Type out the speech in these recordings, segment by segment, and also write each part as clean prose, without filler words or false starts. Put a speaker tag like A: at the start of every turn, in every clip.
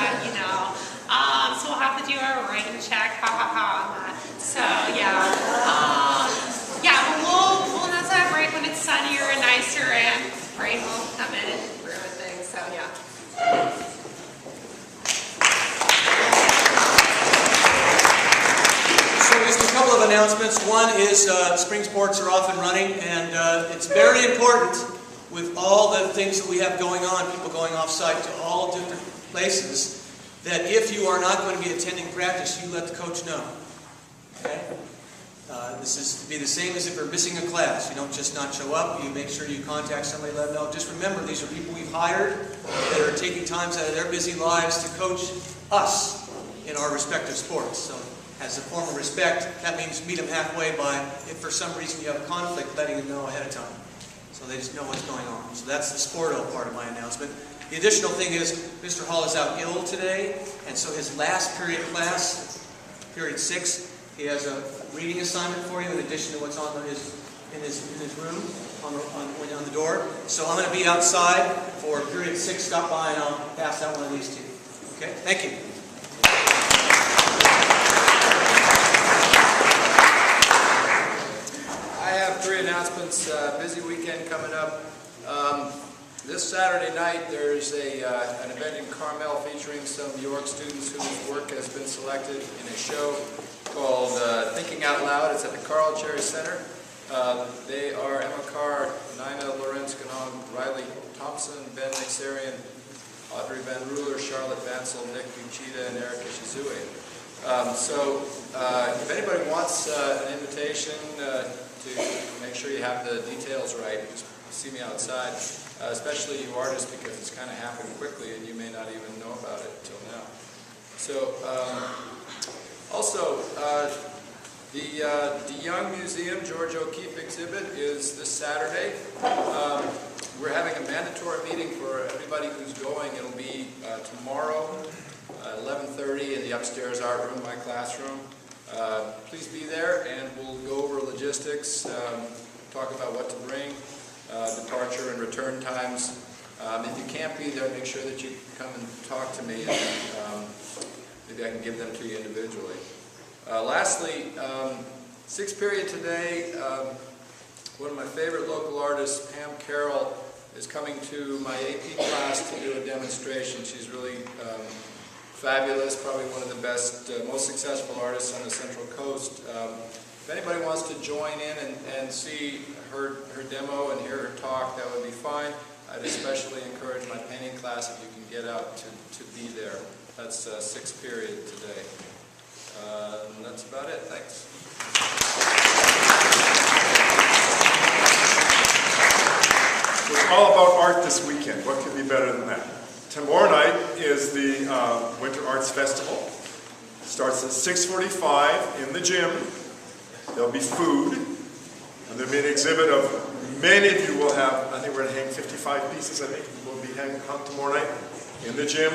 A: but so we'll have to do a rain check, ha ha ha, on that. So yeah, but we'll not celebrate when it's sunnier and nicer, and rain will come in and ruin things. So yeah.
B: So just a couple of announcements. One is spring sports are off and running, and it's very important with all the things that we have going on, people going off-site to all different places, that if you are not going to be attending practice, you let the coach know. Okay? This is to be the same as if you're missing a class. You don't just not show up. You make sure you contact somebody, let them know. Just remember, these are people we've hired that are taking times out of their busy lives to coach us in our respective sports. So as a form of respect, that means meet them halfway by, if for some reason you have a conflict, letting them know ahead of time, so they just know what's going on. So that's the Sporto part of my announcement. The additional thing is Mr. Hall is out ill today, and so his last period class, period 6, he has a reading assignment for you in addition to what's on in his room on the door. So I'm going to be outside for period 6. Stop by and I'll pass out one of these to you. Okay? Thank you.
C: I have 3 announcements. Busy weekend coming up. This Saturday night there's an event in Carmel featuring some York students whose work has been selected in a show called Thinking Out Loud. It's at the Carl Cherry Center. They are Emma Carr, Nina Lorenz-Ganong, Riley Thompson, Ben Nixarian, Audrey Van Ruler, Charlotte Bansel, Nick Buchita, and Erica Shizue. If anybody wants an invitation to make sure you have the details right, just see me outside, especially you artists, because it's kind of happened quickly and you may not even know about it until now. So, also, the Young Museum George O'Keeffe exhibit is this Saturday. We're having a mandatory meeting for everybody who's going. It'll be tomorrow, 11:30 in the upstairs art room, my classroom. Please be there, and we'll go over logistics, talk about what to bring, departure and return times. If you can't be there, make sure that you come and talk to me, and maybe I can give them to you individually. Lastly, 6th period today, one of my favorite local artists, Pam Carroll, is coming to my AP class to do a demonstration. She's really fabulous, probably one of the best, most successful artists on the Central Coast. If anybody wants to join in and see her demo and hear her talk, that would be fine. I'd especially encourage my painting class, if you can get out, to be there. That's 6th period today. And that's about it. Thanks.
D: So it's all about art this weekend. What could be better than that? Tomorrow night is the Winter Arts Festival. It starts at 6:45 in the gym. There'll be food, and there'll be an exhibit of, many of you will have, I think we're going to hang 55 pieces, I think, will be hung tomorrow night in the gym.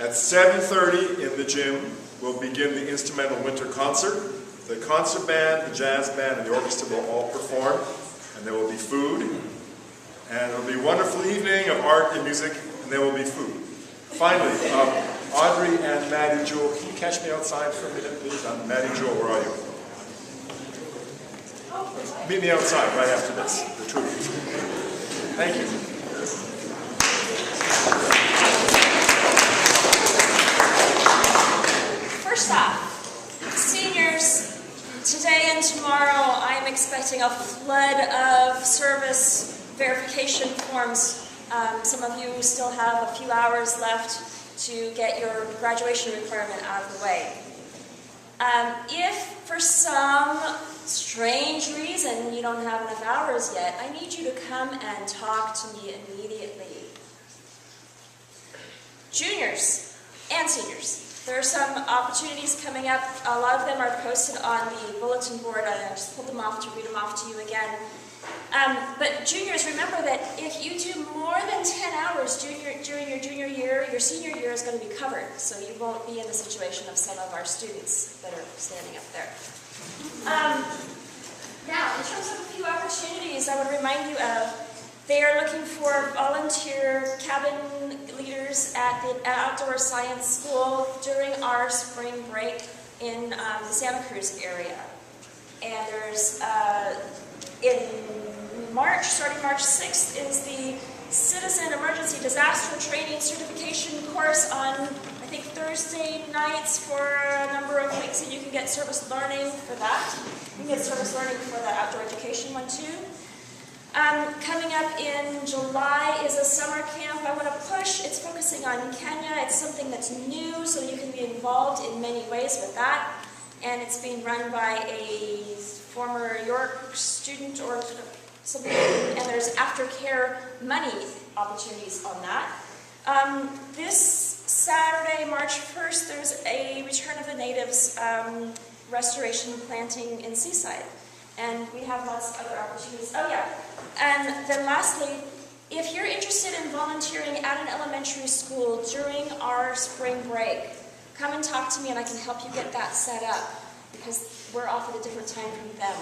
D: At 7:30 in the gym, we'll begin the instrumental winter concert. The concert band, the jazz band, and the orchestra will all perform, and there will be food. And it will be a wonderful evening of art and music, and there will be food. Finally, Audrey and Maddie Jewell, can you catch me outside for a minute, please? Maddie Jewell, where are you? Meet me outside right after this, the two of you. Thank you.
E: First off, seniors, today and tomorrow I am expecting a flood of service verification forms. Some of you still have a few hours left to get your graduation requirement out of the way. If for some strange reason you don't have enough hours yet, I need you to come and talk to me immediately. Juniors and seniors, there are some opportunities coming up. A lot of them are posted on the bulletin board. I just pulled them off to read them off to you again. But juniors, remember that if you do more than 10 hours during your junior year, your senior year is going to be covered, so you won't be in the situation of some of our students that are standing up there. Now, in terms of a few opportunities I would remind you of, they are looking for volunteer cabin leaders at the Outdoor Science School during our spring break in the Santa Cruz area. And there's, in March, starting March 6th, is the Citizen Emergency Disaster Training Certification course on, I think, Thursday nights for a number of weeks, and you can get service learning for that. You can get service learning for the outdoor education one too. Coming up in July is a summer camp I want to push. It's focusing on Kenya. It's something that's new, so you can be involved in many ways with that. And it's being run by a former York student or something, and there's aftercare money opportunities on that. This Saturday, March 1st, there's a Return of the Natives restoration planting in Seaside. And we have lots of other opportunities. Oh yeah, and then lastly, if you're interested in volunteering at an elementary school during our spring break, come and talk to me and I can help you get that set up, because we're off at a different time from them.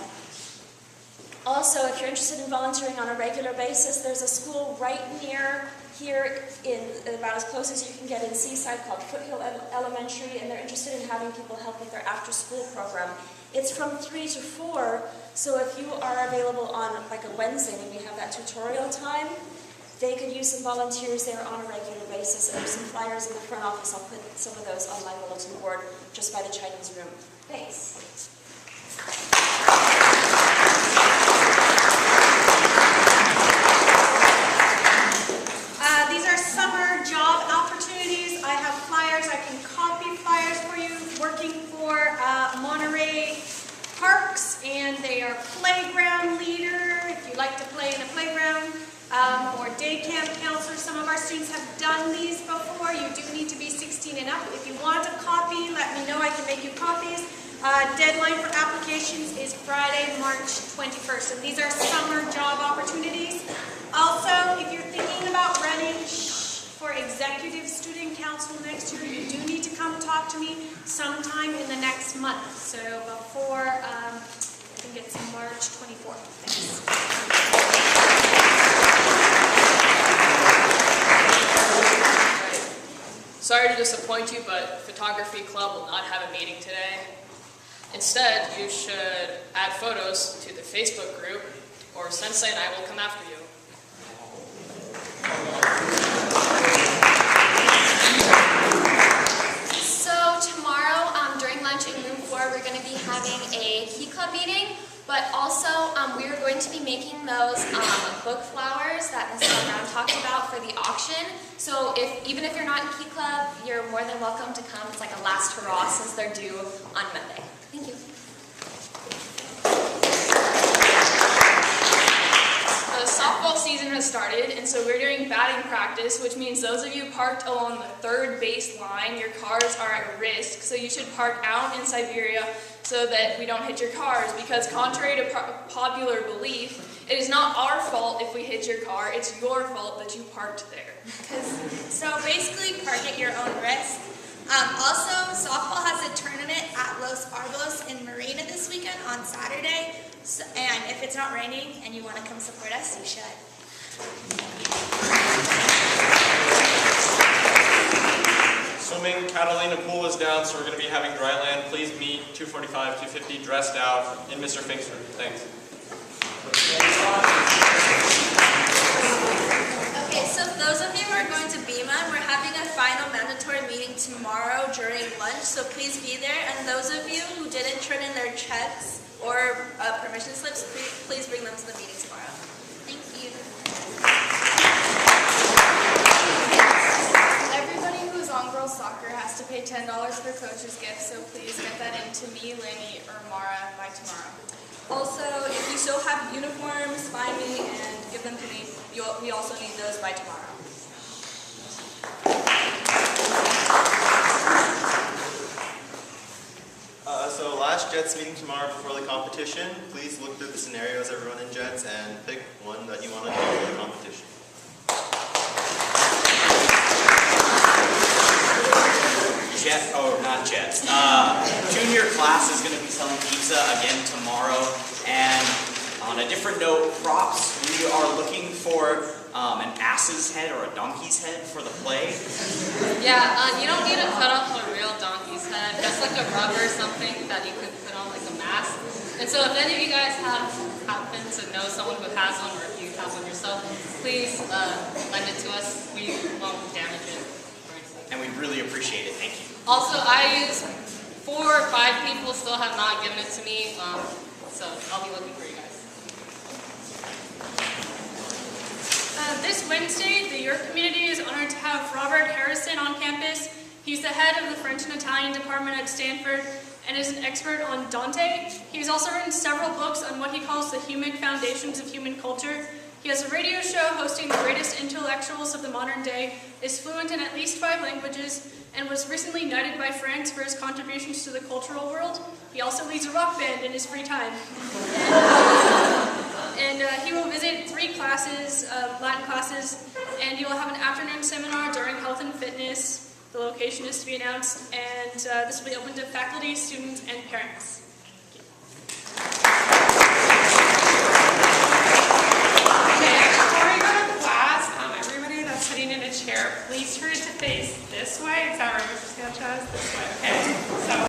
E: Also, if you're interested in volunteering on a regular basis, there's a school right near here, in about as close as you can get in Seaside, called Foothill Elementary, and they're interested in having people help with their after-school program. It's from 3 to 4, so if you are available on like a Wednesday when we have that tutorial time, they could use some volunteers there on a regular basis. And there's some flyers in the front office. I'll put some of those on my bulletin board just by the Chinese room. Thanks.
F: These are summer job opportunities. I have flyers. I can copy flyers for you. Working for Monterey Parks, and they are playground leader. If you like to play in a playground, or day camp counselor. Some of our students have done these before. You do need to be 16 and up. If you want a copy, let me know. I can make you copies. Deadline for applications is Friday, March 21st. And these are summer job opportunities. Also, if you're thinking about running for executive student council next year, you do need to come talk to me sometime in the next month. So before, I think it's March 24th. Thanks.
G: Sorry to disappoint you, but Photography Club will not have a meeting today. Instead, you should add photos to the Facebook group, or Sensei and I will come after you.
H: So tomorrow, during lunch in room 4, we're going to be having a Key Club meeting, but also we are going to be making those book flowers that Mrs. Brown talked about for the auction. So even if you're not in Key Club, you're more than welcome to come. It's like a last hurrah since they're due on Monday. Thank you.
G: The softball season has started, and so we're doing batting practice, which means those of you parked along the third base line, your cars are at risk, so you should park out in Siberia so that we don't hit your cars, because contrary to popular belief, it is not our fault if we hit your car, it's your fault that you parked there.
I: So basically, park at your own risk. Also, softball has a tournament at Los Arbos in Marina this weekend on Saturday. So, and if it's not raining and you want to come support us, you should.
J: Swimming, Catalina pool is down, so we're going to be having dry land. Please meet 245, 250, dressed out in Mr. Fink's room. Thanks.
I: Okay, so those of you who are going to BEMA, we're having a final mandatory meeting tomorrow during lunch, so please be there. And those of you who didn't turn in their checks or permission slips, please bring them to the meeting tomorrow. Thank you.
K: Everybody who's on girls soccer has to pay $10 for coach's gifts, so please get that in to me, Lenny, or Mara by tomorrow.
L: Also, if you still have uniforms, find me and give them to me. We also need those by tomorrow.
M: So last JETS meeting tomorrow before the competition. Please look through the scenarios everyone in JETS and pick one that you want to do for the competition.
N: Junior class is going to be selling pizza again tomorrow, and On a different note, props, we are looking for an ass's head or a donkey's head for the play.
O: Yeah, you don't need to cut off a real donkey's head. That's like a rubber something that you could put on like a mask. And so if any of you guys happen to know someone who has one, or if you have one yourself, please lend it to us. We won't damage it.
N: And we really appreciate it. Thank you.
O: Also, I use 4 or 5 people still have not given it to me, so I'll be looking for you guys.
P: This Wednesday, the York community is honored to have Robert Harrison on campus. He's the head of the French and Italian department at Stanford and is an expert on Dante. He's also written several books on what he calls the human foundations of human culture. He has a radio show hosting the greatest intellectuals of the modern day, is fluent in at least 5 languages, and was recently knighted by France for his contributions to the cultural world. He also leads a rock band in his free time. And he will visit 3 classes, Latin classes, and he will have an afternoon seminar during health and fitness. The location is to be announced, and this will be open to faculty, students, and parents.
A: Before we go to class, everybody that's sitting in a chair, please turn it to face this way. Is that right, Mr. Sanchez? This way.